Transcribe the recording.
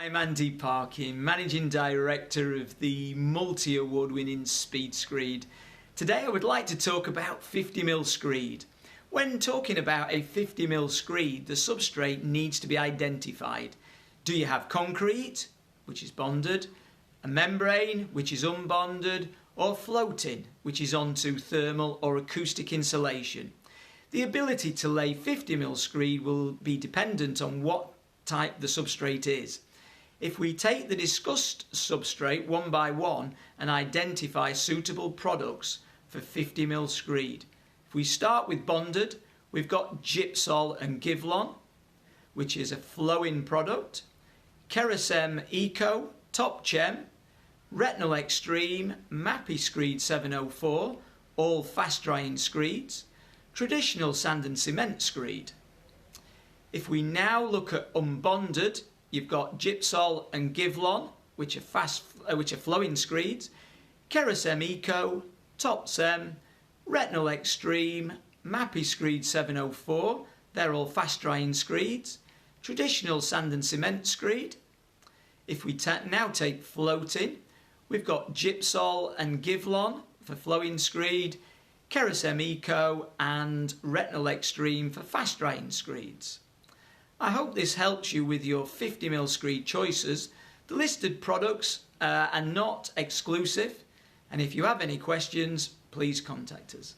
I'm Andy Parkin, Managing Director of the multi-award winning Mapescreed. Today I would like to talk about 50mm screed. When talking about a 50mm screed, the substrate needs to be identified. Do you have concrete, which is bonded, a membrane, which is unbonded, or floating, which is onto thermal or acoustic insulation? The ability to lay 50mm screed will be dependent on what type the substrate is. If we take the discussed substrate one by one and identify suitable products for 50mm screed. If we start with bonded, we've got Gypsol and Gyvlon, which is a flowing product, Keracem Eco, Topcem, Retanol Extreme, Mapescreed 704, all fast drying screeds, traditional sand and cement screed. If we now look at unbonded, you've got Gypsol and Gyvlon, which are flowing screeds, Keracem Eco, Topcem, Retanol Extreme, Mapescreed 704, they're all fast drying screeds, traditional sand and cement screed. If we now take floating, we've got Gypsol and Gyvlon for flowing screed, Keracem Eco and Retanol Extreme for fast drying screeds. I hope this helps you with your 50mm screed choices. The listed products are not exclusive, and if you have any questions, please contact us.